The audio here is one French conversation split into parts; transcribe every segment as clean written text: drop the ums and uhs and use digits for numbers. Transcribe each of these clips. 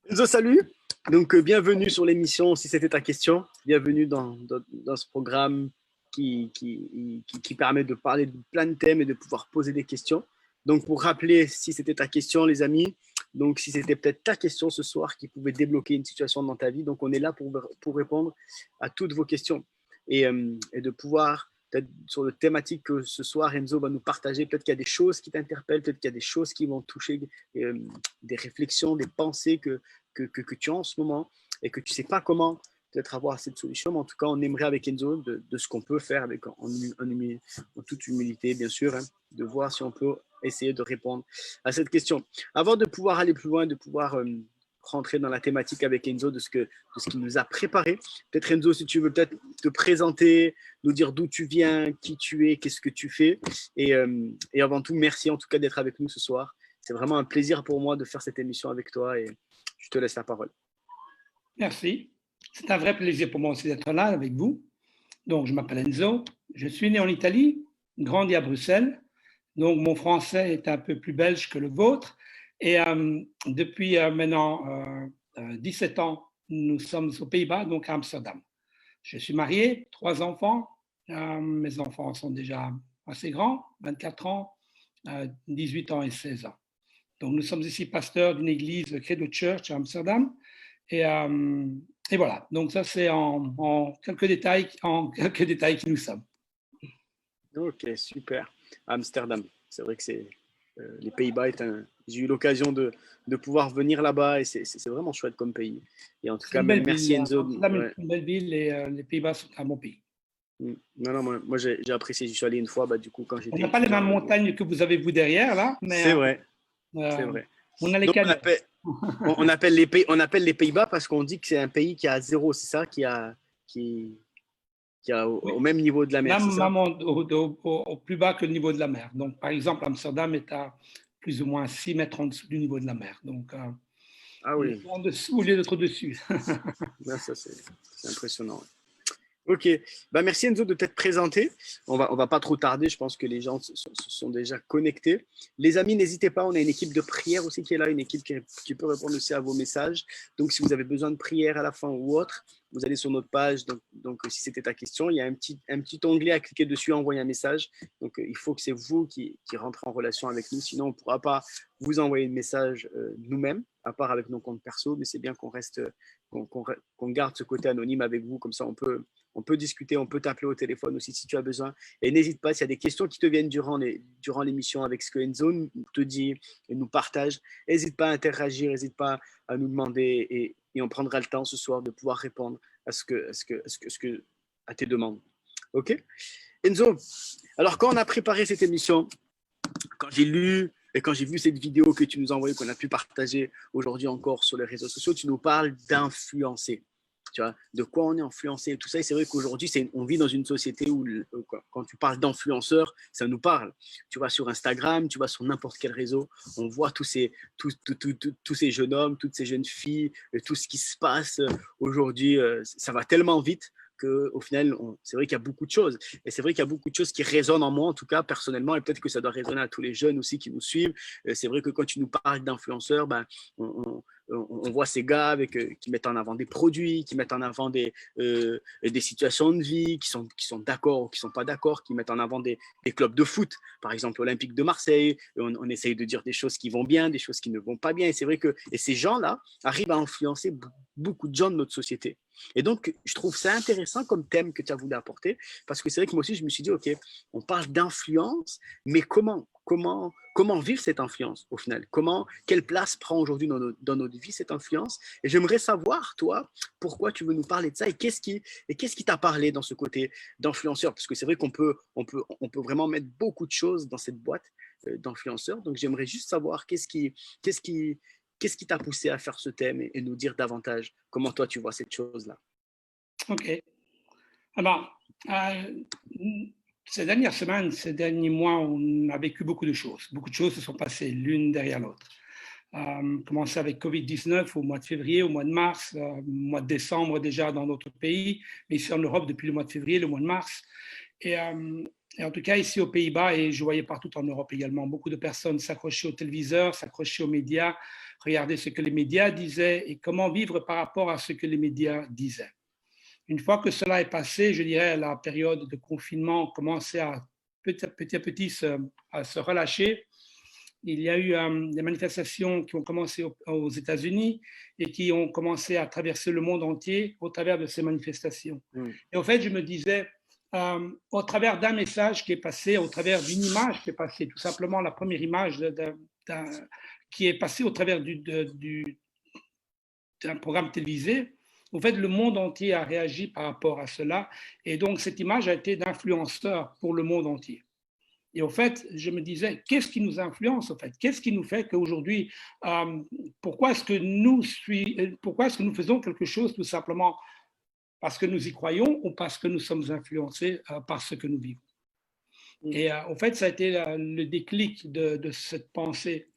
Enzo, salut. Donc, bienvenue sur l'émission, si c'était ta question. Bienvenue dans ce programme qui permet de parler de plein de thèmes et de pouvoir poser des questions. Donc, pour rappeler, si c'était ta question, les amis, donc si c'était peut-être ta question ce soir qui pouvait débloquer une situation dans ta vie, donc on est là pour répondre à toutes vos questions et de pouvoir, peut-être sur le thématique que ce soir, Enzo va nous partager, peut-être qu'il y a des choses qui t'interpellent, peut-être qu'il y a des choses qui vont toucher des réflexions, des pensées que tu as en ce moment et que tu ne sais pas comment peut-être avoir cette solution. Mais en tout cas, on aimerait avec Enzo de ce qu'on peut faire en toute humilité, bien sûr, hein, de voir si on peut essayer de répondre à cette question. Avant de pouvoir aller plus loin, de pouvoir rentrer dans la thématique avec Enzo de ce qu'il nous a préparé. Peut-être Enzo, si tu veux peut-être te présenter, nous dire d'où tu viens, qui tu es, qu'est-ce que tu fais. Et avant tout, merci en tout cas d'être avec nous ce soir. C'est vraiment un plaisir pour moi de faire cette émission avec toi et je te laisse la parole. Merci. C'est un vrai plaisir pour moi aussi d'être là avec vous. Donc, je m'appelle Enzo. Je suis né en Italie, grandi à Bruxelles. Donc, mon français est un peu plus belge que le vôtre. Et depuis maintenant 17 ans, nous sommes aux Pays-Bas, donc à Amsterdam. Je suis marié, 3 enfants. Mes enfants sont déjà assez grands, 24 ans, 18 ans et 16 ans. Donc, nous sommes ici pasteurs d'une église Credo Church à Amsterdam. Et voilà, donc ça c'est en quelques détails qui nous sommes. Ok, super. Amsterdam, c'est vrai que les Pays-Bas, j'ai eu l'occasion de pouvoir venir là-bas et c'est vraiment chouette comme pays. Et en tout cas, merci Enzo. Amsterdam est une belle ville et les Pays-Bas sont un bon pays. Non, moi j'ai apprécié, j'y suis allé une fois, du coup, quand j'étais. On n'a pas les mêmes montagnes que vous avez vous derrière là, mais c'est vrai. C'est vrai. On a les Donc, on appelle les Pays-Bas parce qu'on dit que c'est un pays qui a zéro, c'est ça, qui a au même niveau de la mer. Même au plus bas que le niveau de la mer. Donc, par exemple, Amsterdam est à plus ou moins 6 mètres en dessous du niveau de la mer. Donc, ah oui. en dessous au lieu d'être au-dessus. Ça, c'est impressionnant. Ok, merci Enzo de t'être présenté. On va pas trop tarder, je pense que les gens se sont déjà connectés. Les amis, n'hésitez pas, on a une équipe de prière aussi qui est là, une équipe qui peut répondre aussi à vos messages. Donc si vous avez besoin de prière à la fin ou autre, vous allez sur notre page. Donc si c'était ta question, il y a un petit onglet à cliquer dessus, envoyer un message. Donc il faut que c'est vous qui rentrez en relation avec nous, sinon on ne pourra pas vous envoyer de message nous-mêmes, à part avec nos comptes perso, mais c'est bien qu'on garde ce côté anonyme avec vous, comme ça on peut discuter, on peut t'appeler au téléphone aussi si tu as besoin. Et n'hésite pas, s'il y a des questions qui te viennent durant l'émission avec ce que Enzo te dit et nous partage, n'hésite pas à interagir, n'hésite pas à nous demander et on prendra le temps ce soir de pouvoir répondre à tes demandes. Ok, Enzo, alors quand on a préparé cette émission, quand j'ai lu et quand j'ai vu cette vidéo que tu nous as envoyée, qu'on a pu partager aujourd'hui encore sur les réseaux sociaux, tu nous parles d'influencer. Tu vois, de quoi on est influencé et tout ça. Et c'est vrai qu'aujourd'hui, on vit dans une société où, quand tu parles d'influenceurs, ça nous parle. Tu vas sur Instagram, tu vas sur n'importe quel réseau, on voit tous ces jeunes hommes, toutes ces jeunes filles, tout ce qui se passe aujourd'hui. Ça va tellement vite qu'au final, c'est vrai qu'il y a beaucoup de choses. Et c'est vrai qu'il y a beaucoup de choses qui résonnent en moi, en tout cas, personnellement, et peut-être que ça doit résonner à tous les jeunes aussi qui nous suivent. C'est vrai que quand tu nous parles d'influenceurs, on voit ces gars qui mettent en avant des produits, qui mettent en avant des situations de vie, qui sont d'accord ou qui ne sont pas d'accord, qui mettent en avant des clubs de foot, par exemple l'Olympique de Marseille. On essaye de dire des choses qui vont bien, des choses qui ne vont pas bien. Et c'est vrai que ces gens-là arrivent à influencer beaucoup de gens de notre société. Et donc, je trouve ça intéressant comme thème que tu as voulu apporter, parce que c'est vrai que moi aussi, je me suis dit, OK, on parle d'influence, mais comment vivre cette influence au final? Quelle place prend aujourd'hui dans notre vie cette influence? Et j'aimerais savoir, toi, pourquoi tu veux nous parler de ça et qu'est-ce qui t'a parlé dans ce côté d'influenceur? Parce que c'est vrai qu'on peut vraiment mettre beaucoup de choses dans cette boîte d'influenceurs. Donc, j'aimerais juste savoir qu'est-ce qui t'a poussé à faire ce thème et nous dire davantage comment toi tu vois cette chose-là? Ok. Alors, ces dernières semaines, ces derniers mois, on a vécu beaucoup de choses. Beaucoup de choses se sont passées l'une derrière l'autre. Commencé avec Covid-19 au mois de février, au mois de mars, au mois de décembre déjà dans notre pays, mais ici en Europe depuis le mois de février, le mois de mars. Et Et en tout cas, ici aux Pays-Bas, et je voyais partout en Europe également, beaucoup de personnes s'accrochaient au téléviseur, s'accrochaient aux médias, regarder ce que les médias disaient et comment vivre par rapport à ce que les médias disaient. Une fois que cela est passé, je dirais, la période de confinement commençait à petit à petit à se relâcher. Il y a eu des manifestations qui ont commencé aux États-Unis et qui ont commencé à traverser le monde entier au travers de ces manifestations. Et en fait, je me disais, au travers d'un message qui est passé, au travers d'une image qui est passée, tout simplement la première image qui est passée au travers d'un programme télévisé, en fait, le monde entier a réagi par rapport à cela. Et donc, cette image a été d'influenceur pour le monde entier. Et au fait, je me disais, qu'est-ce qui nous influence, en fait? Qu'est-ce qui nous fait qu'aujourd'hui, pourquoi est-ce que nous faisons quelque chose tout simplement parce que nous y croyons ou parce que nous sommes influencés par ce que nous vivons? Et en fait, ça a été le déclic de cette pensée.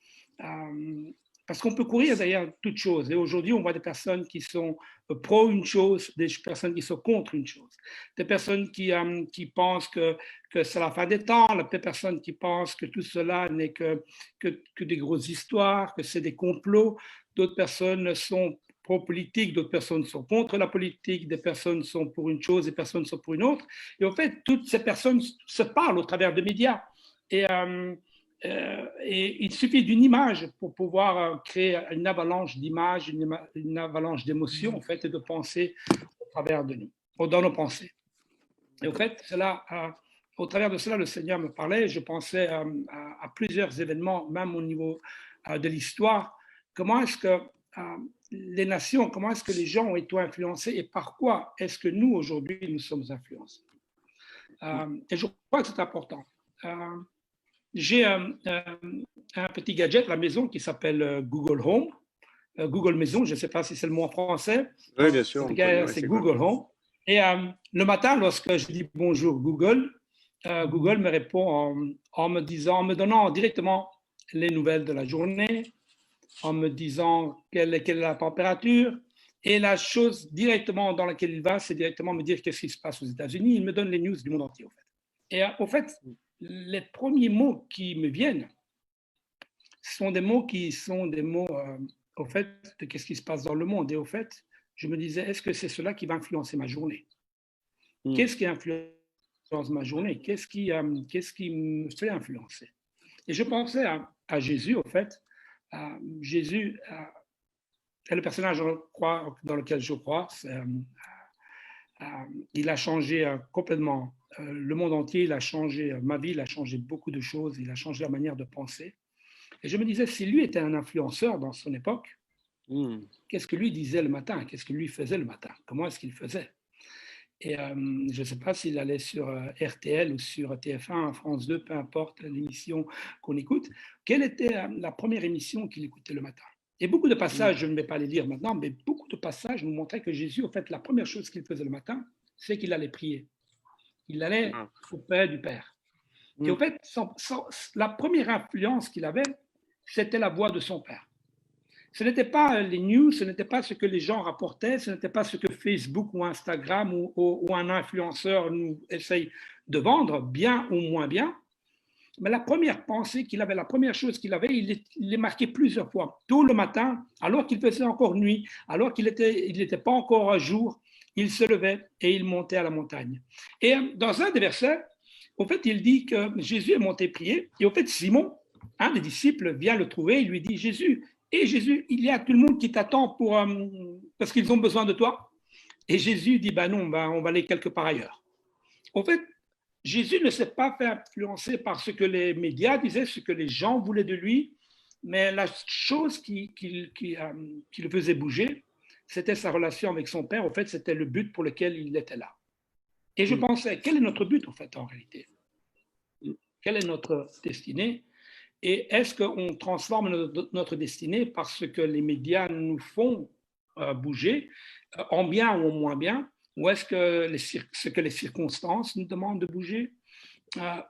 Parce qu'on peut courir derrière toute chose. Et aujourd'hui, on voit des personnes qui sont pro une chose, des personnes qui sont contre une chose. Des personnes qui pensent que c'est la fin des temps, des personnes qui pensent que tout cela n'est que des grosses histoires, que c'est des complots. D'autres personnes sont pro-politique, d'autres personnes sont contre la politique, des personnes sont pour une chose, des personnes sont pour une autre. Et en fait, toutes ces personnes se parlent au travers de médias. Et il suffit d'une image pour pouvoir créer une avalanche d'images, une avalanche d'émotions, en fait, et de pensées au travers de nous, dans nos pensées. Et au fait, au travers de cela, le Seigneur me parlait. Je pensais à plusieurs événements, même au niveau de l'histoire. Comment est-ce que les nations, comment est-ce que les gens ont été influencés et par quoi est-ce que nous, aujourd'hui, nous sommes influencés? Et je crois que c'est important. J'ai un petit gadget à la maison qui s'appelle Google Home, Google Maison, je ne sais pas si c'est le mot en français. Oui, bien sûr. C'est Google Home. Et le matin, lorsque je dis bonjour Google, Google me répond en me donnant directement les nouvelles de la journée, en me disant quelle est la température. Et la chose directement dans laquelle il va, c'est directement me dire qu'est-ce qui se passe aux États-Unis. Il me donne les news du monde entier, en fait. Et en fait, les premiers mots qui me viennent sont des mots au fait, de qu'est-ce qui se passe dans le monde. Et au fait, je me disais, est-ce que c'est cela qui va influencer ma journée? Qu'est-ce qui influence ma journée? Qu'est-ce qui me fait influencer? Et je pensais à Jésus, au fait. Jésus est le personnage dans lequel je crois. Il a changé complètement le monde entier, il a changé ma vie, il a changé beaucoup de choses, il a changé la manière de penser. Et je me disais, si lui était un influenceur dans son époque, qu'est-ce que lui disait le matin? Qu'est-ce que lui faisait le matin? Comment est-ce qu'il faisait? Et je ne sais pas s'il allait sur RTL ou sur TF1, France 2, peu importe l'émission qu'on écoute. Quelle était la première émission qu'il écoutait le matin? Et beaucoup de passages, je ne vais pas les lire maintenant, mais beaucoup de passages nous montraient que Jésus, en fait, la première chose qu'il faisait le matin, c'est qu'il allait prier. Il allait auprès du Père. Et en fait, la première influence qu'il avait, c'était la voix de son Père. Ce n'était pas les news, ce n'était pas ce que les gens rapportaient, ce n'était pas ce que Facebook ou Instagram ou un influenceur nous essaye de vendre, bien ou moins bien. Mais la première pensée qu'il avait, la première chose qu'il avait, il l'est marqué plusieurs fois. Tôt le matin, alors qu'il faisait encore nuit, alors qu'il n'était pas encore à jour, il se levait et il montait à la montagne. Et dans un des versets, en fait, il dit que Jésus est monté prier. Et en fait, Simon, un des disciples, vient le trouver. Il lui dit, Jésus, il y a tout le monde qui t'attend parce qu'ils ont besoin de toi. Et Jésus dit, non, on va aller quelque part ailleurs. En fait, Jésus ne s'est pas fait influencer par ce que les médias disaient, ce que les gens voulaient de lui, mais la chose qui le faisait bouger, c'était sa relation avec son Père. En fait, c'était le but pour lequel il était là. Et je pensais, quel est notre but, en fait, en réalité? Quelle est notre destinée? Et est-ce qu'on transforme notre destinée parce que les médias nous font bouger, en bien ou en moins bien? Ou est-ce que ce que les circonstances nous demandent de bouger?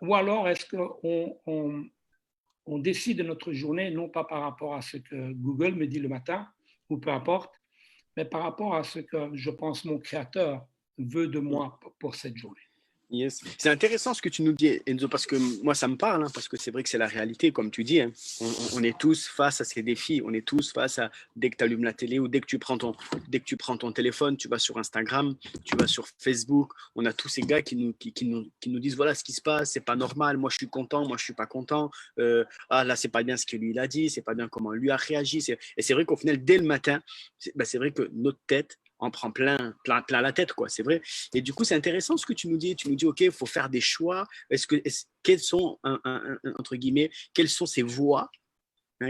Ou alors est-ce qu'on décide de notre journée, non pas par rapport à ce que Google me dit le matin, ou peu importe, mais par rapport à ce que je pense mon Créateur veut de moi pour cette journée? Yes. C'est intéressant ce que tu nous dis, Enzo, parce que moi, ça me parle, hein, parce que c'est vrai que c'est la réalité, comme tu dis. Hein. On est tous face à ces défis. On est tous face à, dès que tu allumes la télé ou dès que tu prends ton téléphone, tu vas sur Instagram, tu vas sur Facebook. On a tous ces gars qui nous disent, voilà ce qui se passe, c'est pas normal. Moi, je suis content, moi, je suis pas content. Ah, là, c'est pas bien ce que lui, il a dit, c'est pas bien comment lui a réagi. Et c'est vrai qu'au final, dès le matin, c'est vrai que notre tête en prend plein la tête, quoi. C'est vrai. Et du coup, c'est intéressant ce que tu nous dis. Tu nous dis, OK, il faut faire des choix. Quelles sont, entre guillemets, quelles sont ces voix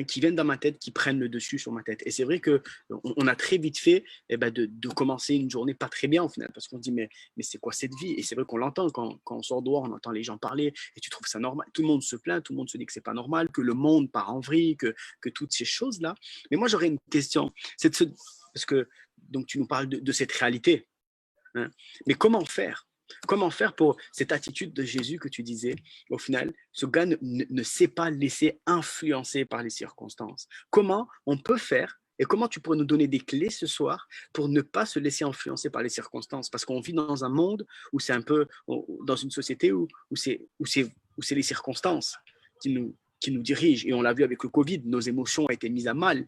qui viennent dans ma tête, qui prennent le dessus sur ma tête. Et c'est vrai qu'on a très vite fait de commencer une journée pas très bien au final, parce qu'on se dit, mais c'est quoi cette vie? Et c'est vrai qu'on l'entend quand on sort dehors, on entend les gens parler, et tu trouves ça normal. Tout le monde se plaint, tout le monde se dit que c'est pas normal, que le monde part en vrille, que toutes ces choses-là. Mais moi, j'aurais une question. Parce que donc, tu nous parles de cette réalité. Hein. Mais comment faire? Comment faire pour cette attitude de Jésus que tu disais? Au final, ce gars ne s'est pas laissé influencer par les circonstances. Comment on peut faire et comment tu pourrais nous donner des clés ce soir pour ne pas se laisser influencer par les circonstances? Parce qu'on vit dans un monde où c'est un peu, dans une société où c'est les circonstances qui nous dirigent. Et on l'a vu avec le Covid, nos émotions ont été mises à mal.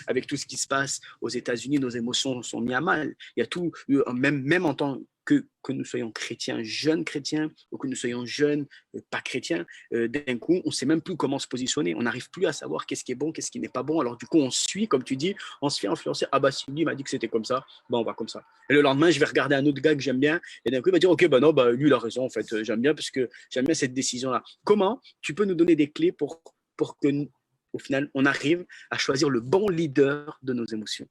Avec tout ce qui se passe aux États-Unis, nos émotions sont mises à mal. Il y a tout, même en tant que nous soyons chrétiens, jeunes chrétiens, ou que nous soyons jeunes, pas chrétiens, d'un coup, on ne sait même plus comment se positionner. On n'arrive plus à savoir qu'est-ce qui est bon, qu'est-ce qui n'est pas bon. Alors du coup, on suit, comme tu dis, on se fait influencer. Ah bah si lui m'a dit que c'était comme ça, bah on va comme ça. Et le lendemain, je vais regarder un autre gars que j'aime bien, et d'un coup, il va dire, ok, bah non, bah lui, il a raison, en fait, j'aime bien, parce que j'aime bien cette décision-là. Comment tu peux nous donner des clés pour que, au final, on arrive à choisir le bon leader de nos émotions?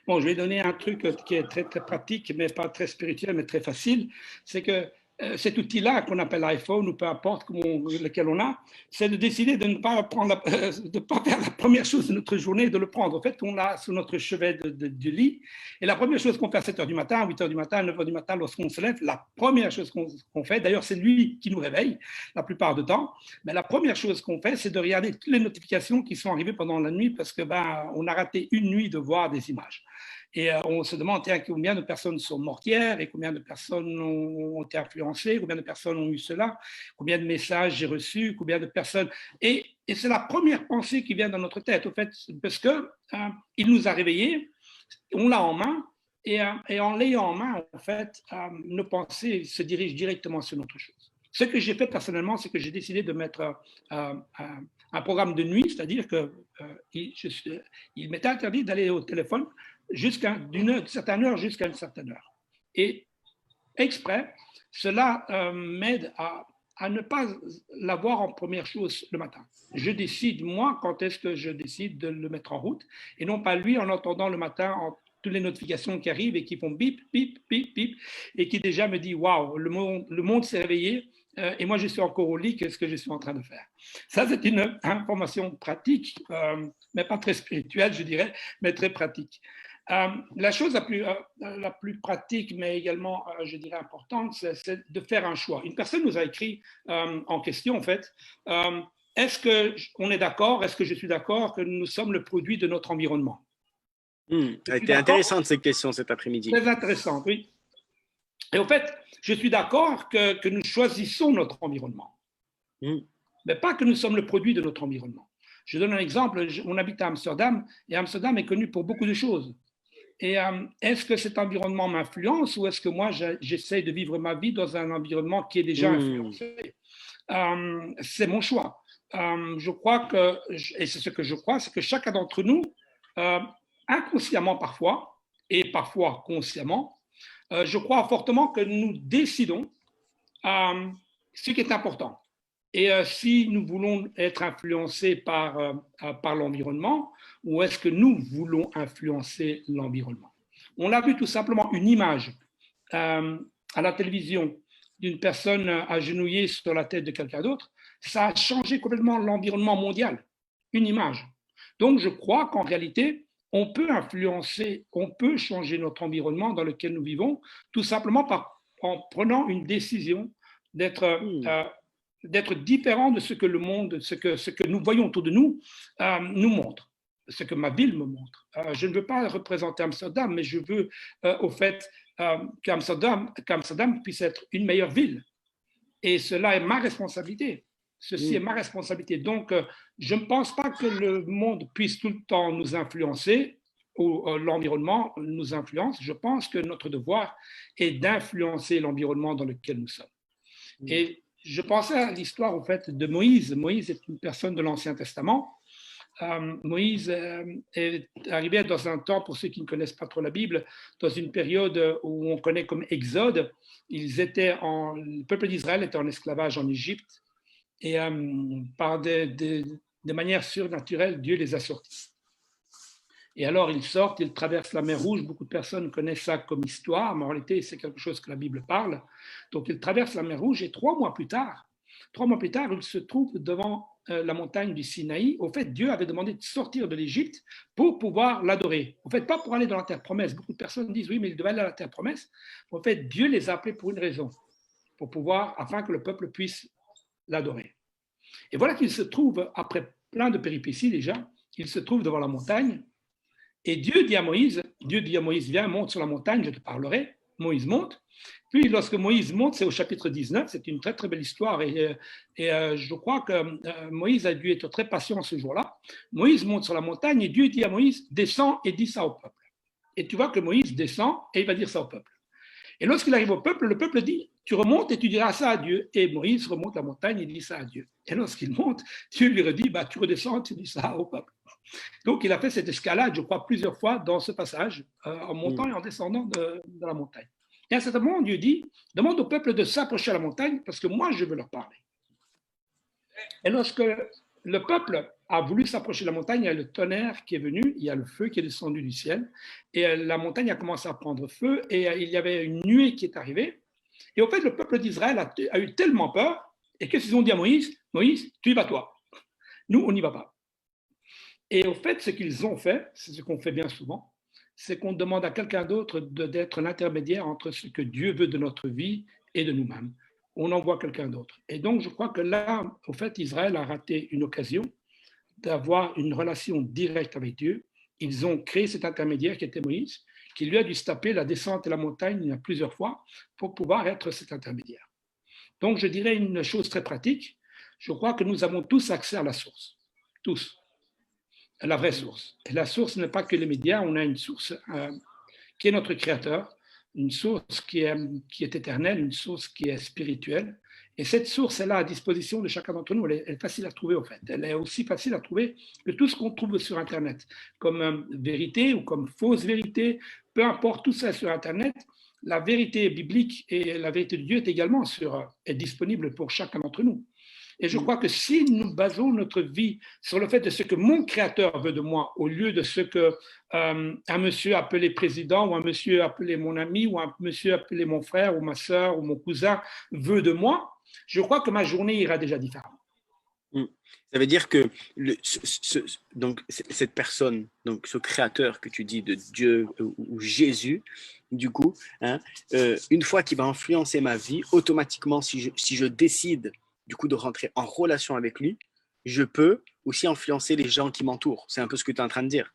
Bon, je vais donner un truc qui est très, très pratique, mais pas très spirituel, mais très facile. C'est que cet outil-là, qu'on appelle l'iPhone ou peu importe lequel on a, c'est de décider de ne pas de pas faire la première chose de notre journée, de le prendre. En fait, on l'a sur notre chevet du lit. Et la première chose qu'on fait à 7 h du matin, 8 h du matin, 9 h du matin, lorsqu'on se lève, la première chose qu'on fait, d'ailleurs, c'est lui qui nous réveille la plupart du temps, mais la première chose qu'on fait, c'est de regarder toutes les notifications qui sont arrivées pendant la nuit parce que on a raté une nuit de voir des images. Et on se demande combien de personnes sont mortières et combien de personnes ont été influencées, combien de personnes ont eu cela, combien de messages j'ai reçus, combien de personnes. Et c'est la première pensée qui vient dans notre tête, au fait, parce qu'il nous a réveillés, on l'a en main, et en l'ayant en main, en fait, nos pensées se dirigent directement sur notre chose. Ce que j'ai fait personnellement, c'est que j'ai décidé de mettre un programme de nuit, c'est-à-dire qu'il m'était interdit d'aller au téléphone d'une certaine heure jusqu'à une certaine heure. Et exprès, cela m'aide à ne pas l'avoir en première chose le matin. Je décide, moi, quand est-ce que je décide de le mettre en route, et non pas lui en entendant le matin toutes les notifications qui arrivent et qui font bip, bip, bip, bip, et qui déjà me dit, waouh, le monde s'est réveillé, et moi je suis encore au lit, qu'est-ce que je suis en train de faire? Ça, c'est une information pratique, mais pas très spirituelle, je dirais, mais très pratique. La chose la plus pratique, mais également, je dirais, importante, c'est de faire un choix. Une personne nous a écrit en question, en fait, est-ce qu'on est d'accord, est-ce que je suis d'accord que nous sommes le produit de notre environnement? C'était intéressante cette question cet après-midi. Très intéressante, oui. Et en fait, je suis d'accord que nous choisissons notre environnement, mais pas que nous sommes le produit de notre environnement. Je donne un exemple, on habite à Amsterdam, et Amsterdam est connu pour beaucoup de choses. Et est-ce que cet environnement m'influence ou est-ce que moi, j'essaie de vivre ma vie dans un environnement qui est déjà influencé? C'est mon choix. Je crois que, et c'est ce que je crois, c'est que chacun d'entre nous, inconsciemment parfois, et parfois consciemment, je crois fortement que nous décidons ce qui est important. Et si nous voulons être influencés par l'environnement, ou est-ce que nous voulons influencer l'environnement? On a vu tout simplement une image à la télévision d'une personne agenouillée sur la tête de quelqu'un d'autre. Ça a changé complètement l'environnement mondial. Une image. Donc, je crois qu'en réalité, on peut influencer, on peut changer notre environnement dans lequel nous vivons, tout simplement en prenant une décision d'être différent de ce que le monde, ce que nous voyons autour de nous, nous montre, ce que ma ville me montre. Je ne veux pas représenter Amsterdam, mais je veux, au fait, qu'Amsterdam puisse être une meilleure ville. Et cela est ma responsabilité. Ceci est ma responsabilité. Donc, je ne pense pas que le monde puisse tout le temps nous influencer ou l'environnement nous influence. Je pense que notre devoir est d'influencer l'environnement dans lequel nous sommes. Et je pensais à l'histoire, au fait, de Moïse. Moïse est une personne de l'Ancien Testament. Moïse est arrivé dans un temps, pour ceux qui ne connaissent pas trop la Bible, dans une période où on connaît comme Exode. Le peuple d'Israël était en esclavage en Égypte et par des manières surnaturelles, Dieu les a sortis. Et alors ils sortent, ils traversent la mer Rouge. Beaucoup de personnes connaissent ça comme histoire, mais en réalité c'est quelque chose que la Bible parle. Donc ils traversent la mer Rouge et 3 mois plus tard, ils se trouvent devant la montagne du Sinaï. Au fait, Dieu avait demandé de sortir de l'Égypte pour pouvoir l'adorer. En fait, pas pour aller dans la terre promesse. Beaucoup de personnes disent oui, mais ils devaient aller à la terre promesse. En fait, Dieu les a appelés pour une raison, afin que le peuple puisse l'adorer. Et voilà qu'ils se trouvent, après plein de péripéties déjà, ils se trouvent devant la montagne. Et Dieu dit à Moïse, viens, monte sur la montagne, je te parlerai. Moïse monte. Puis, lorsque Moïse monte, c'est au chapitre 19, c'est une très, très belle histoire. Et je crois que Moïse a dû être très patient ce jour-là. Moïse monte sur la montagne et Dieu dit à Moïse, descends et dis ça au peuple. Et tu vois que Moïse descend et il va dire ça au peuple. Et lorsqu'il arrive au peuple, le peuple dit, tu remontes et tu diras ça à Dieu. Et Moïse remonte la montagne et dit ça à Dieu. Et lorsqu'il monte, Dieu lui redit, tu redescends et tu dis ça au peuple. Donc, il a fait cette escalade, je crois, plusieurs fois dans ce passage, en montant et en descendant de la montagne. Et à un certain moment, Dieu dit, demande au peuple de s'approcher à la montagne parce que moi, je veux leur parler. Et lorsque le peuple a voulu s'approcher de la montagne, il y a le tonnerre qui est venu, il y a le feu qui est descendu du ciel, et la montagne a commencé à prendre feu, et il y avait une nuée qui est arrivée. Et au fait, le peuple d'Israël a eu tellement peur, et qu'est-ce qu'ils ont dit à Moïse? Moïse, tu y vas toi. Nous, on n'y va pas. Et au fait, ce qu'ils ont fait, c'est ce qu'on fait bien souvent, c'est qu'on demande à quelqu'un d'autre d'être l'intermédiaire entre ce que Dieu veut de notre vie et de nous-mêmes. On envoie quelqu'un d'autre. Et donc, je crois que là, au fait, Israël a raté une occasion d'avoir une relation directe avec Dieu. Ils ont créé cet intermédiaire qui était Moïse, qui lui a dû se taper la descente et la montagne plusieurs fois pour pouvoir être cet intermédiaire. Donc, je dirais une chose très pratique. Je crois que nous avons tous accès à la source. Tous. La vraie source. Et la source n'est pas que les médias, on a une source qui est notre créateur, une source qui est éternelle, une source qui est spirituelle. Et cette source est là à disposition de chacun d'entre nous. Elle est facile à trouver, en fait. Elle est aussi facile à trouver que tout ce qu'on trouve sur Internet, comme vérité ou comme fausse vérité, peu importe, tout ça sur Internet. La vérité biblique et la vérité de Dieu est disponible pour chacun d'entre nous. Et je crois que si nous basons notre vie sur le fait de ce que mon créateur veut de moi, au lieu de ce que un monsieur appelé président, ou un monsieur appelé mon ami, ou un monsieur appelé mon frère, ou ma soeur, ou mon cousin veut de moi, je crois que ma journée ira déjà différemment. Ça veut dire que donc, cette personne, donc ce créateur que tu dis de Dieu ou Jésus, du coup, une fois qu'il va influencer ma vie, automatiquement, si je décide du coup de rentrer en relation avec lui, je peux aussi influencer les gens qui m'entourent. C'est un peu ce que tu es en train de dire.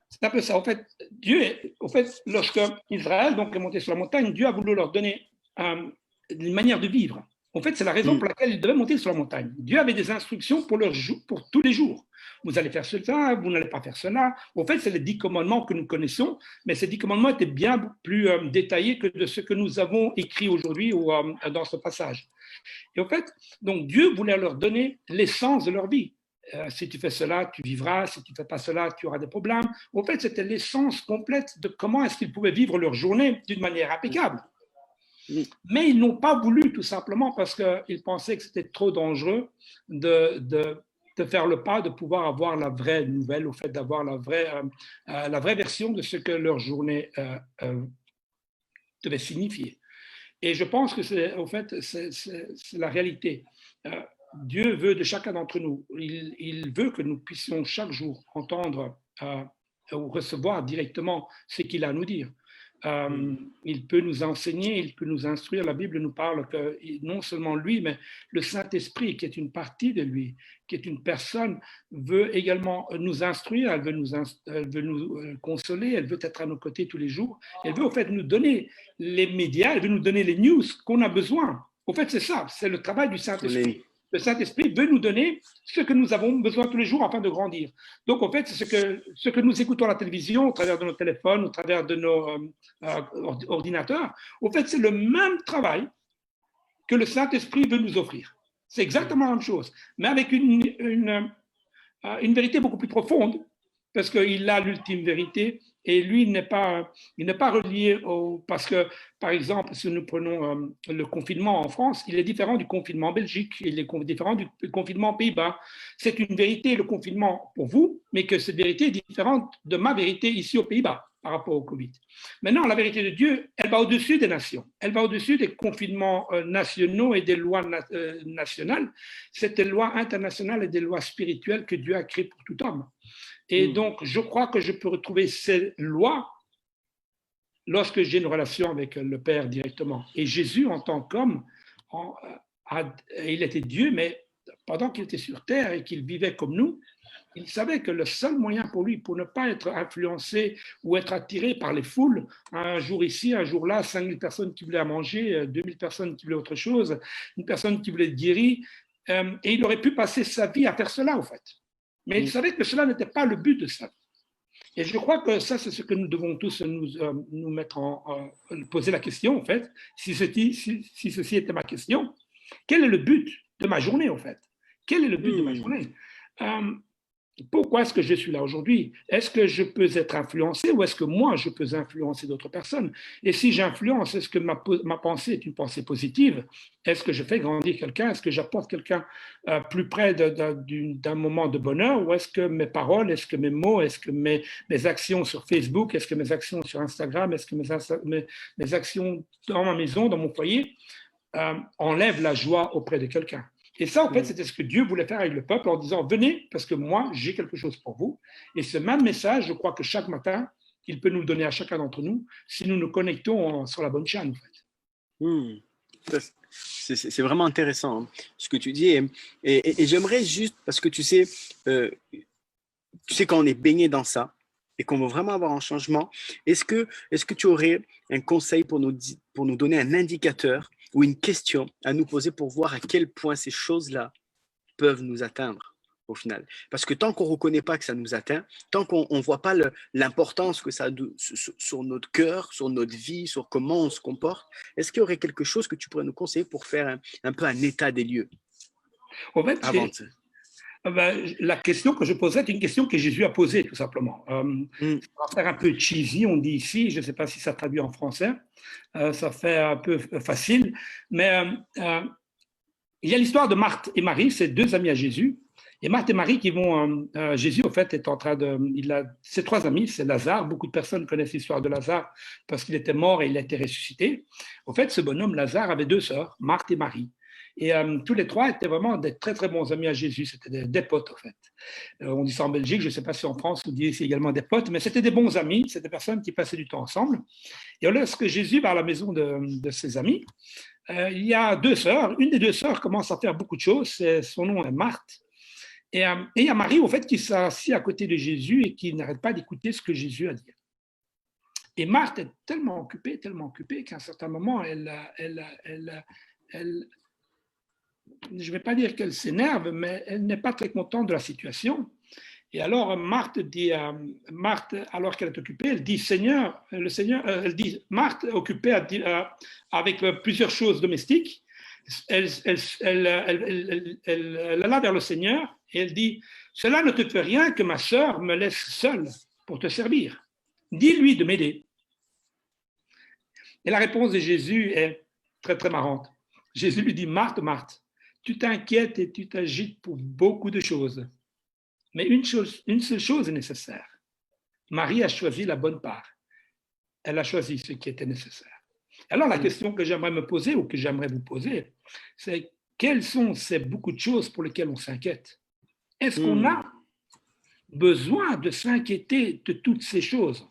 C'est un peu ça. En fait, lorsque Israël donc, est monté sur la montagne, Dieu a voulu leur donner une manière de vivre. En fait, c'est la raison pour laquelle ils devaient monter sur la montagne. Dieu avait des instructions pour tous les jours. Vous allez faire cela, vous n'allez pas faire cela. En fait, c'est les 10 commandements que nous connaissons, mais ces 10 commandements étaient bien plus détaillés que de ce que nous avons écrit aujourd'hui dans ce passage. Et en fait, donc Dieu voulait leur donner l'essence de leur vie. Si tu fais cela, tu vivras. Si tu ne fais pas cela, tu auras des problèmes. En fait, c'était l'essence complète de comment est-ce qu'ils pouvaient vivre leur journée d'une manière impeccable. Mais ils n'ont pas voulu, tout simplement parce qu'ils pensaient que c'était trop dangereux de faire le pas, de pouvoir avoir la vraie nouvelle, au fait d'avoir la vraie version de ce que leur journée devait signifier. Et je pense que c'est la réalité. Dieu veut de chacun d'entre nous, il veut que nous puissions chaque jour entendre ou recevoir directement ce qu'il a à nous dire. il peut nous enseigner, il peut nous instruire. La Bible nous parle que non seulement lui, mais le Saint-Esprit, qui est une partie de lui, qui est une personne, veut également nous instruire, elle veut nous consoler, elle veut être à nos côtés tous les jours. Elle veut, au fait, nous donner les médias, elle veut nous donner les news qu'on a besoin. Au fait, c'est ça, c'est le travail du Saint-Esprit. Le Saint-Esprit veut nous donner ce que nous avons besoin tous les jours afin de grandir. Donc, en fait, c'est ce que nous écoutons à la télévision, au travers de nos téléphones, au travers de nos ordinateurs. Au fait, c'est le même travail que le Saint-Esprit veut nous offrir. C'est exactement la même chose, mais avec une vérité beaucoup plus profonde, parce qu'il a l'ultime vérité. Et lui, il n'est pas relié au... Parce que, par exemple, si nous prenons le confinement en France, il est différent du confinement en Belgique, il est différent du confinement aux Pays-Bas. C'est une vérité, le confinement pour vous, mais que cette vérité est différente de ma vérité ici aux Pays-Bas par rapport au Covid. Maintenant, la vérité de Dieu, elle va au-dessus des nations. Elle va au-dessus des confinements nationaux et des lois nationales. C'est des lois internationales et des lois spirituelles que Dieu a créées pour tout homme. Et donc, je crois que je peux retrouver ces lois lorsque j'ai une relation avec le Père directement. Et Jésus, en tant qu'homme, il était Dieu, mais pendant qu'il était sur terre et qu'il vivait comme nous, il savait que le seul moyen pour lui, pour ne pas être influencé ou être attiré par les foules, un jour ici, un jour là, 5000 personnes qui voulaient à manger, 2000 personnes qui voulaient autre chose, une personne qui voulait être guérie, et il aurait pu passer sa vie à faire cela, en fait. Mais il savait que cela n'était pas le but de ça. Et je crois que ça, c'est ce que nous devons tous nous mettre poser la question, en fait. Si ceci était ma question, quel est le but de ma journée, en fait? Quel est le but de ma journée? Pourquoi est-ce que je suis là aujourd'hui? Est-ce que je peux être influencé ou est-ce que moi, je peux influencer d'autres personnes? Et si j'influence, est-ce que ma pensée est une pensée positive? Est-ce que je fais grandir quelqu'un? Est-ce que j'apporte quelqu'un plus près d'un moment de bonheur? Ou est-ce que mes paroles, est-ce que mes mots, est-ce que mes actions sur Facebook, est-ce que mes actions sur Instagram, est-ce que mes actions dans ma maison, dans mon foyer, enlèvent la joie auprès de quelqu'un? Et ça, en fait, c'était ce que Dieu voulait faire avec le peuple en disant, venez, parce que moi, j'ai quelque chose pour vous. Et ce même message, je crois que chaque matin, il peut nous le donner à chacun d'entre nous si nous nous connectons sur la bonne chaîne, en fait. C'est vraiment intéressant hein, ce que tu dis. Et j'aimerais juste, parce que tu sais, quand on est baigné dans ça et qu'on veut vraiment avoir un changement, est-ce que tu aurais un conseil pour nous donner un indicateur ou une question à nous poser pour voir à quel point ces choses-là peuvent nous atteindre au final? Parce que tant qu'on ne reconnaît pas que ça nous atteint, tant qu'on ne voit pas l'importance que ça a sur notre cœur, sur notre vie, sur comment on se comporte, est-ce qu'il y aurait quelque chose que tu pourrais nous conseiller pour faire un peu un état des lieux? En fait, la question que je posais est une question que Jésus a posée, tout simplement. Ça va faire un peu cheesy, on dit ici, je ne sais pas si ça traduit en français, ça fait un peu facile, mais il y a l'histoire de Marthe et Marie, c'est deux amis à Jésus, et Marthe et Marie qui vont, Jésus au fait est en train il a ses trois amis, c'est Lazare, beaucoup de personnes connaissent l'histoire de Lazare parce qu'il était mort et il a été ressuscité. Au fait, ce bonhomme Lazare avait deux sœurs, Marthe et Marie. Et tous les trois étaient vraiment des très, très bons amis à Jésus. C'était des potes, en fait. On dit ça en Belgique, je ne sais pas si en France, on dit également des potes, mais c'était des bons amis, c'était des personnes qui passaient du temps ensemble. Et lorsque Jésus va à la maison de ses amis, il y a deux sœurs. Une des deux sœurs commence à faire beaucoup de choses. Son nom est Marthe. Et il y a Marie, au fait, qui s'assied à côté de Jésus et qui n'arrête pas d'écouter ce que Jésus a dit. Et Marthe est tellement occupée qu'à un certain moment, elle je ne vais pas dire qu'elle s'énerve, mais elle n'est pas très contente de la situation. Et alors Marthe dit, alors qu'elle est occupée, elle dit Seigneur, elle dit Marthe occupée avec plusieurs choses domestiques, elle alla vers le Seigneur et elle dit cela ne te fait rien que ma sœur me laisse seule pour te servir. Dis-lui de m'aider. Et la réponse de Jésus est très très marrante. Jésus lui dit Marthe, Marthe, tu t'inquiètes et tu t'agites pour beaucoup de choses. Mais une seule chose est nécessaire. Marie a choisi la bonne part. Elle a choisi ce qui était nécessaire. Alors la question que j'aimerais me poser ou que j'aimerais vous poser, c'est quelles sont ces beaucoup de choses pour lesquelles on s'inquiète? Est-ce qu'on a besoin de s'inquiéter de toutes ces choses?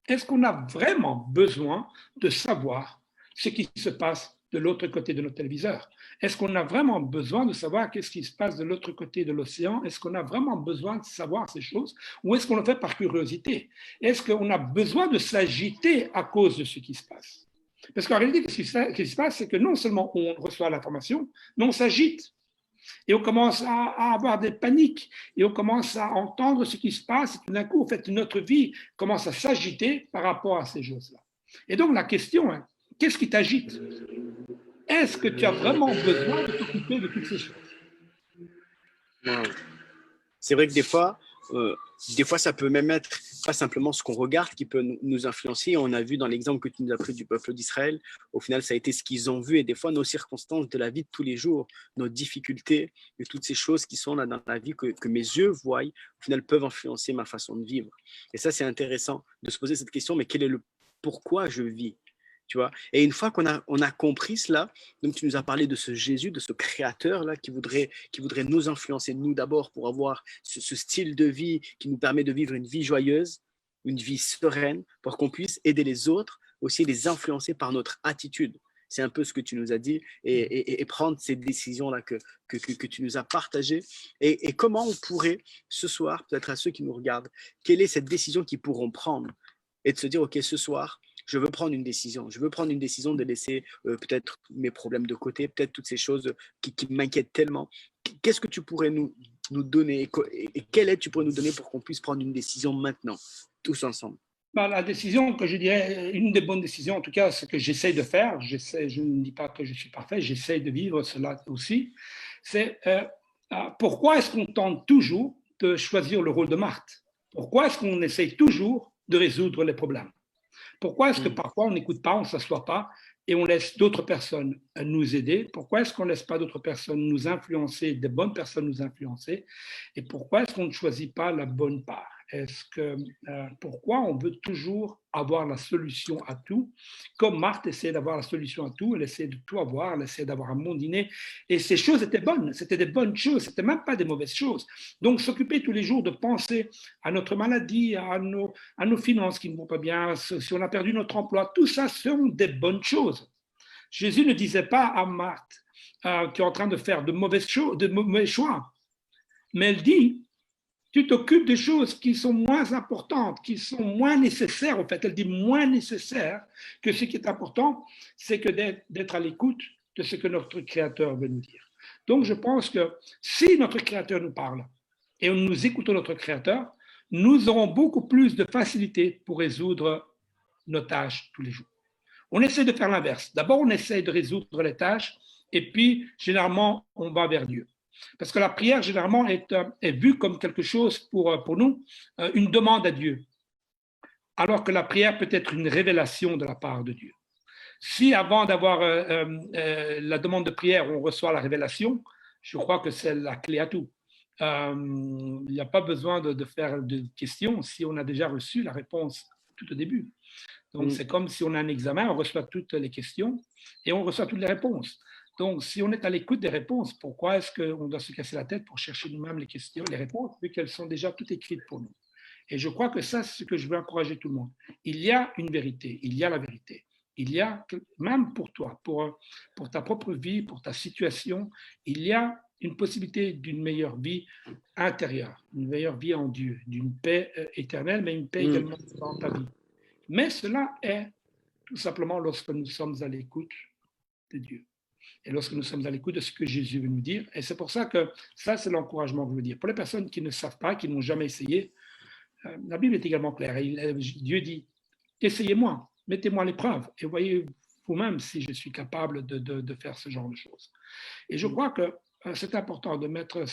est-ce qu'on a vraiment besoin de savoir ce qui se passe de l'autre côté de notre téléviseur? Est-ce qu'on a vraiment besoin de savoir qu'est-ce qui se passe de l'autre côté de l'océan? Est-ce qu'on a vraiment besoin de savoir ces choses? Ou est-ce qu'on le fait par curiosité? Est-ce qu'on a besoin de s'agiter à cause de ce qui se passe? Parce qu'en réalité, ce qui se passe, c'est que non seulement on reçoit l'information, mais on s'agite. Et on commence à avoir des paniques, et on commence à entendre ce qui se passe, et tout d'un coup, en fait, notre vie commence à s'agiter par rapport à ces choses-là. Et donc, la question est, qu'est-ce qui t'agite? Est-ce que tu as vraiment besoin de t'occuper de toutes ces choses? C'est vrai que des fois, ça peut même être pas simplement ce qu'on regarde qui peut nous influencer. On a vu dans l'exemple que tu nous as pris du peuple d'Israël, au final, ça a été ce qu'ils ont vu. Et des fois, nos circonstances de la vie de tous les jours, nos difficultés et toutes ces choses qui sont là dans la vie que mes yeux voient, au final, peuvent influencer ma façon de vivre. Et ça, c'est intéressant de se poser cette question, mais quel est le pourquoi je vis? Tu vois. Et une fois qu'on a compris cela, donc tu nous as parlé de ce Jésus, de ce créateur-là qui voudrait nous influencer, nous d'abord, pour avoir ce style de vie qui nous permet de vivre une vie joyeuse, une vie sereine, pour qu'on puisse aider les autres, aussi les influencer par notre attitude. C'est un peu ce que tu nous as dit, et prendre ces décisions-là que tu nous as partagées. Et comment on pourrait, ce soir, peut-être à ceux qui nous regardent, quelle est cette décision qu'ils pourront prendre? Et de se dire, OK, ce soir, je veux prendre une décision. Je veux prendre une décision de laisser peut-être mes problèmes de côté, peut-être toutes ces choses qui m'inquiètent tellement. Qu'est-ce que tu pourrais nous donner et quelle aide tu pourrais nous donner pour qu'on puisse prendre une décision maintenant, tous ensemble? La décision que je dirais, une des bonnes décisions, en tout cas, ce que j'essaie de faire, je ne dis pas que je suis parfait, j'essaie de vivre cela aussi, c'est pourquoi est-ce qu'on tente toujours de choisir le rôle de Marthe? Pourquoi est-ce qu'on essaie toujours de résoudre les problèmes? Pourquoi est-ce que parfois on n'écoute pas, on ne s'assoit pas et on laisse d'autres personnes nous aider? Pourquoi est-ce qu'on ne laisse pas d'autres personnes nous influencer, des bonnes personnes nous influencer? Et pourquoi est-ce qu'on ne choisit pas la bonne part? Pourquoi on veut toujours avoir la solution à tout? Comme Marthe essaie d'avoir la solution à tout, elle essaie de tout avoir, elle essaie d'avoir un bon dîner. Et ces choses étaient bonnes, c'était des bonnes choses, c'était même pas des mauvaises choses. Donc s'occuper tous les jours de penser à notre maladie, à nos finances qui ne vont pas bien, si on a perdu notre emploi, tout ça sont des bonnes choses. Jésus ne disait pas à Marthe, tu es en train de faire de mauvais choix, mais elle dit, tu t'occupes des choses qui sont moins importantes, qui sont moins nécessaires. En fait, elle dit moins nécessaires que ce qui est important, c'est que d'être à l'écoute de ce que notre Créateur veut nous dire. Donc, je pense que si notre Créateur nous parle et nous écoutons notre Créateur, nous aurons beaucoup plus de facilité pour résoudre nos tâches tous les jours. On essaie de faire l'inverse. D'abord, on essaie de résoudre les tâches et puis, généralement, on va vers Dieu. Parce que la prière, généralement, est vue comme quelque chose pour nous, une demande à Dieu. Alors que la prière peut être une révélation de la part de Dieu. Si avant d'avoir la demande de prière, on reçoit la révélation, je crois que c'est la clé à tout. Il n'y a pas besoin de faire de questions si on a déjà reçu la réponse tout au début. Donc, c'est comme si on a un examen, on reçoit toutes les questions et on reçoit toutes les réponses. Donc, si on est à l'écoute des réponses, pourquoi est-ce qu'on doit se casser la tête pour chercher nous-mêmes les questions, les réponses, vu qu'elles sont déjà toutes écrites pour nous? Et je crois que ça, c'est ce que je veux encourager tout le monde. Il y a une vérité, il y a la vérité. Il y a, même pour toi, pour ta propre vie, pour ta situation, il y a une possibilité d'une meilleure vie intérieure, une meilleure vie en Dieu, d'une paix éternelle, mais une paix également dans ta vie. Mais cela est tout simplement lorsque nous sommes à l'écoute de Dieu. Et lorsque nous sommes à l'écoute de ce que Jésus veut nous dire. Et c'est pour ça que ça, c'est l'encouragement que je veux dire. Pour les personnes qui ne savent pas, qui n'ont jamais essayé, la Bible est également claire. Dieu dit, essayez-moi, mettez-moi à l'épreuve et voyez vous-même si je suis capable de faire ce genre de choses. Et je crois que c'est important de mettre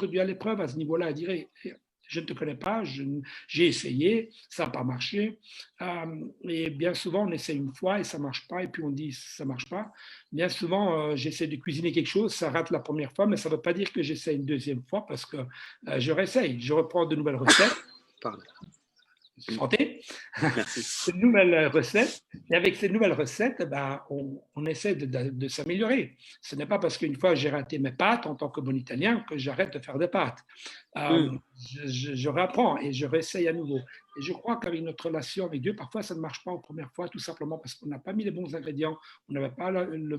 Dieu à l'épreuve à ce niveau-là, à dire, je ne te connais pas, j'ai essayé, ça n'a pas marché. Et bien souvent, on essaie une fois et ça ne marche pas, et puis on dit ça ne marche pas. Bien souvent, j'essaie de cuisiner quelque chose, ça rate la première fois, mais ça ne veut pas dire que j'essaie une deuxième fois parce que je réessaye, je reprends de nouvelles recettes. Santé. Merci. C'est une nouvelle recette. Et avec ces nouvelles recettes, ben, on essaie de s'améliorer. Ce n'est pas parce qu'une fois j'ai raté mes pâtes en tant que bon italien que j'arrête de faire des pâtes. Je réapprends et je réessaye à nouveau. Et je crois qu'avec notre relation avec Dieu, parfois ça ne marche pas en première fois, tout simplement parce qu'on n'a pas mis les bons ingrédients, on n'avait pas, on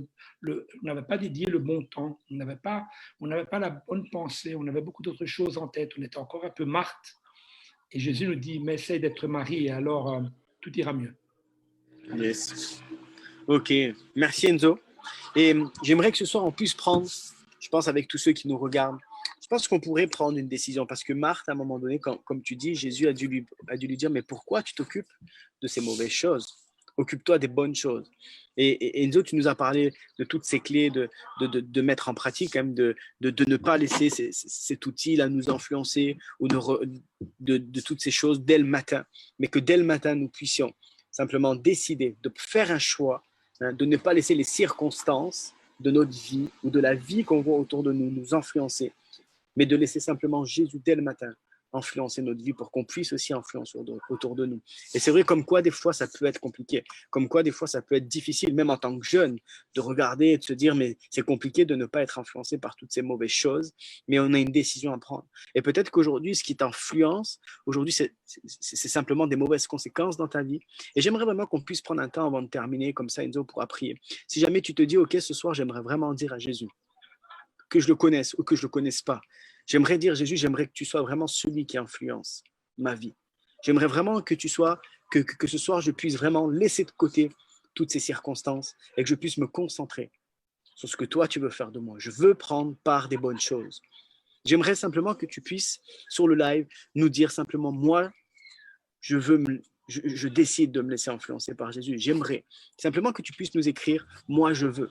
n'avait pas dédié le bon temps, on n'avait pas la bonne pensée, on avait beaucoup d'autres choses en tête, on était encore un peu martes. Et Jésus nous dit, mais essaye d'être Marie et alors tout ira mieux. Yes. Ok, merci Enzo. Et j'aimerais que ce soir on puisse prendre, je pense avec tous ceux qui nous regardent, je pense qu'on pourrait prendre une décision parce que Marthe, à un moment donné, comme tu dis, Jésus a dû lui dire, mais pourquoi tu t'occupes de ces mauvaises choses? Occupe-toi des bonnes choses. Et Enzo, tu nous as parlé de toutes ces clés, de mettre en pratique, quand même, de ne pas laisser cet outil-là nous influencer ou de toutes ces choses dès le matin, mais que dès le matin, nous puissions simplement décider de faire un choix, hein, de ne pas laisser les circonstances de notre vie ou de la vie qu'on voit autour de nous nous influencer, mais de laisser simplement Jésus dès le matin influencer notre vie pour qu'on puisse aussi influencer autour de nous. Et c'est vrai comme quoi des fois ça peut être compliqué, comme quoi des fois ça peut être difficile, même en tant que jeune, de regarder et de se dire mais c'est compliqué de ne pas être influencé par toutes ces mauvaises choses, mais on a une décision à prendre. Et peut-être qu'aujourd'hui, ce qui t'influence, aujourd'hui c'est simplement des mauvaises conséquences dans ta vie. Et j'aimerais vraiment qu'on puisse prendre un temps avant de terminer, comme ça Enzo pourra prier. Si jamais tu te dis ok, ce soir j'aimerais vraiment dire à Jésus, que je le connaisse ou que je ne le connaisse pas. J'aimerais dire, Jésus, j'aimerais que tu sois vraiment celui qui influence ma vie. J'aimerais vraiment que tu sois, que ce soir, je puisse vraiment laisser de côté toutes ces circonstances et que je puisse me concentrer sur ce que toi, tu veux faire de moi. Je veux prendre part des bonnes choses. J'aimerais simplement que tu puisses, sur le live, nous dire simplement, moi, je décide de me laisser influencer par Jésus. J'aimerais simplement que tu puisses nous écrire, moi, je veux.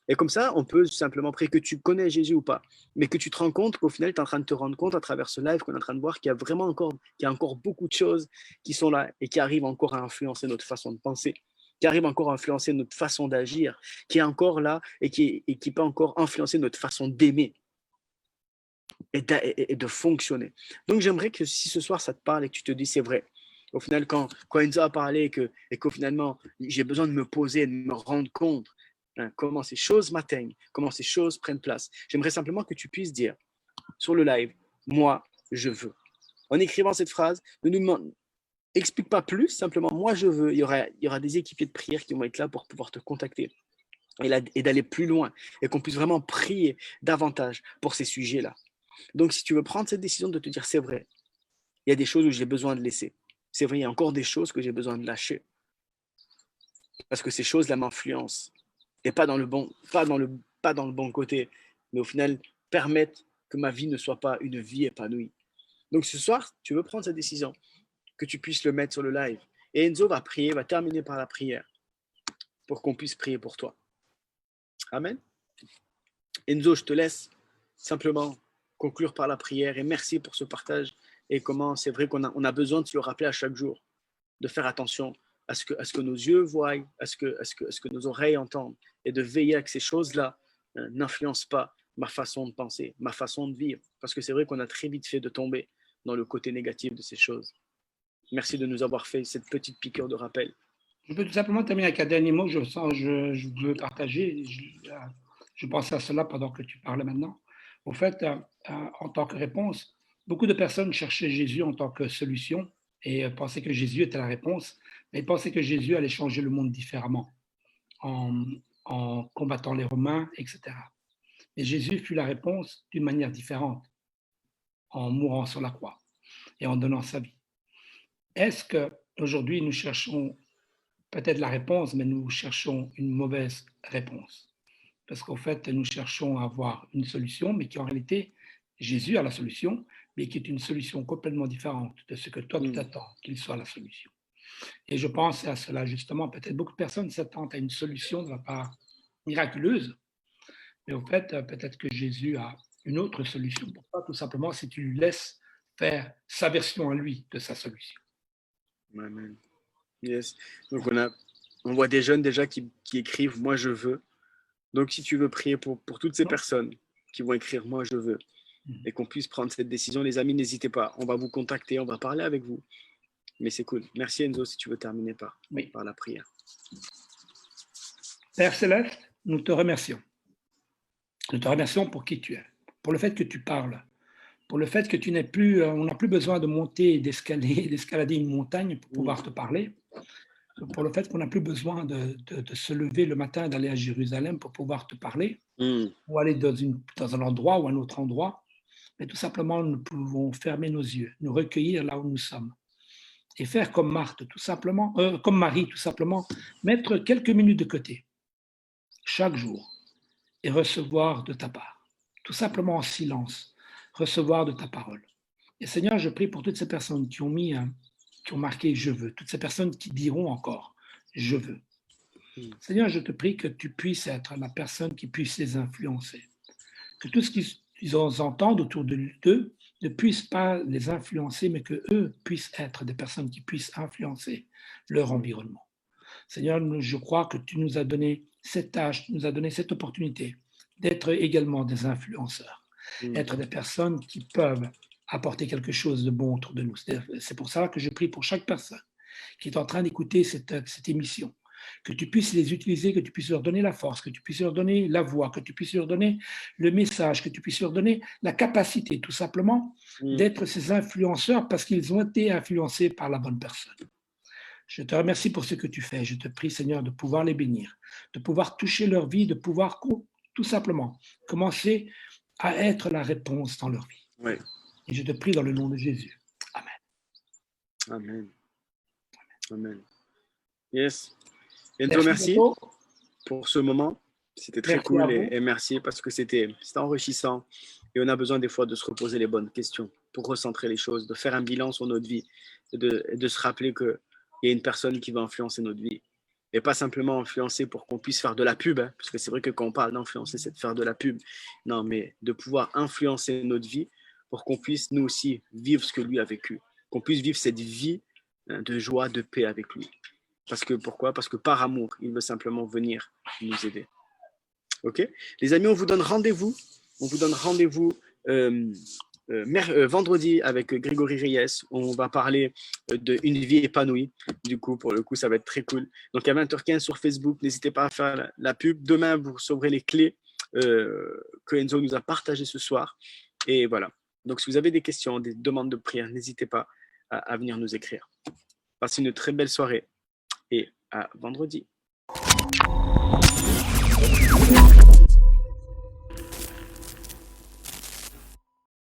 Et comme ça, on peut simplement prier que tu connais Jésus ou pas, mais que tu te rends compte qu'au final, tu es en train de te rendre compte à travers ce live qu'on est en train de voir qu'il y a vraiment encore, qu'il y a encore beaucoup de choses qui sont là et qui arrivent encore à influencer notre façon de penser, qui arrivent encore à influencer notre façon d'agir, qui est encore là et qui peut encore influencer notre façon d'aimer et de fonctionner. Donc, j'aimerais que si ce soir, ça te parle et que tu te dis, c'est vrai, au final, quand Enzo a parlé et qu'au finalement, j'ai besoin de me poser et de me rendre compte comment ces choses m'atteignent, comment ces choses prennent place. J'aimerais simplement que tu puisses dire sur le live, moi, je veux. En écrivant cette phrase, ne nous demande, explique pas plus, simplement, moi, je veux. Il y aura des équipiers de prière qui vont être là pour pouvoir te contacter et d'aller plus loin et qu'on puisse vraiment prier davantage pour ces sujets-là. Donc, si tu veux prendre cette décision de te dire, c'est vrai, il y a des choses où j'ai besoin de laisser. C'est vrai, il y a encore des choses que j'ai besoin de lâcher. Parce que ces choses-là m'influencent. Et pas dans le bon côté, mais au final permettre que ma vie ne soit pas une vie épanouie. Donc ce soir, tu veux prendre cette décision, que tu puisses le mettre sur le live. Et Enzo va prier, va terminer par la prière pour qu'on puisse prier pour toi. Amen. Enzo, je te laisse simplement conclure par la prière et merci pour ce partage et comment c'est vrai qu'on a besoin de se le rappeler à chaque jour, de faire attention à ce que nos yeux voient, à ce que nos oreilles entendent et de veiller à que ces choses-là n'influencent pas ma façon de penser, ma façon de vivre. Parce que c'est vrai qu'on a très vite fait de tomber dans le côté négatif de ces choses. Merci de nous avoir fait cette petite piqûre de rappel. Je peux tout simplement terminer avec un dernier mot que je veux partager. Je pensais à cela pendant que tu parlais maintenant. Au fait, en tant que réponse, beaucoup de personnes cherchaient Jésus en tant que solution et pensaient que Jésus était la réponse, mais ils pensaient que Jésus allait changer le monde différemment en combattant les Romains, etc. Et Jésus fut la réponse d'une manière différente, en mourant sur la croix et en donnant sa vie. Est-ce qu'aujourd'hui, nous cherchons peut-être la réponse, mais nous cherchons une mauvaise réponse? Parce qu'en fait, nous cherchons à avoir une solution, mais qui en réalité, Jésus a la solution, mais qui est une solution complètement différente de ce que toi tu t'attends qu'il soit la solution. Et je pense à cela justement, peut-être beaucoup de personnes s'attendent à une solution de la part miraculeuse, mais au fait, peut-être que Jésus a une autre solution pour toi, tout simplement, si tu lui laisses faire sa version à lui de sa solution. Amen. Yes. Donc on voit des jeunes déjà qui écrivent « Moi, je veux ». Donc, si tu veux prier pour toutes ces personnes qui vont écrire « Moi, je veux » et qu'on puisse prendre cette décision, les amis, n'hésitez pas. On va vous contacter, on va parler avec vous. Mais c'est cool. Merci Enzo, si tu veux terminer par la prière. Père Céleste, nous te remercions. Nous te remercions pour qui tu es, pour le fait que tu parles, pour le fait que tu n'es plus, on n'a plus besoin de monter et d'escalader une montagne pour pouvoir te parler, pour le fait qu'on n'a plus besoin de se lever le matin et d'aller à Jérusalem pour pouvoir te parler, ou aller dans un endroit ou un autre endroit, mais tout simplement nous pouvons fermer nos yeux, nous recueillir là où nous sommes et faire comme Marthe, tout simplement, comme Marie, tout simplement, mettre quelques minutes de côté chaque jour et recevoir de ta part, tout simplement en silence, recevoir de ta parole. Et Seigneur, je prie pour toutes ces personnes qui ont marqué « je veux », toutes ces personnes qui diront encore « je veux ». Seigneur, je te prie que tu puisses être la personne qui puisse les influencer, que tout ce qu'ils entendent autour d'eux ne puisse pas les influencer, mais qu'eux puissent être des personnes qui puissent influencer leur environnement. Seigneur, je crois que tu nous as donné cette tâche, tu nous as donné cette opportunité d'être également des influenceurs, être des personnes qui peuvent apporter quelque chose de bon autour de nous. C'est pour ça que je prie pour chaque personne qui est en train d'écouter cette émission, que tu puisses les utiliser, que tu puisses leur donner la force, que tu puisses leur donner la voix, que tu puisses leur donner le message, que tu puisses leur donner la capacité, tout simplement, d'être ces influenceurs parce qu'ils ont été influencés par la bonne personne. Je te remercie pour ce que tu fais. Je te prie, Seigneur, de pouvoir les bénir, de pouvoir toucher leur vie, de pouvoir tout simplement commencer à être la réponse dans leur vie. Oui. Et je te prie dans le nom de Jésus. Amen. Amen. Amen. Yes. Enzo, merci pour ce moment. C'était très cool et merci parce que c'était enrichissant. Et on a besoin des fois de se reposer les bonnes questions pour recentrer les choses, de faire un bilan sur notre vie et de se rappeler qu'il y a une personne qui va influencer notre vie. Et pas simplement influencer pour qu'on puisse faire de la pub, hein, parce que c'est vrai que quand on parle d'influencer, c'est de faire de la pub. Non, mais de pouvoir influencer notre vie pour qu'on puisse nous aussi vivre ce que lui a vécu, qu'on puisse vivre cette vie de joie, de paix avec lui. Pourquoi ? Parce que par amour, il veut simplement venir nous aider. Ok ? Les amis, on vous donne rendez-vous. Vendredi avec Grégory Reyes. On va parler d'une vie épanouie. Du coup, pour le coup, ça va être très cool. Donc, à 20h15 sur Facebook, n'hésitez pas à faire la pub. Demain, vous recevrez les clés que Enzo nous a partagées ce soir. Et voilà. Donc, si vous avez des questions, des demandes de prière, n'hésitez pas à venir nous écrire. Passez une très belle soirée et à vendredi.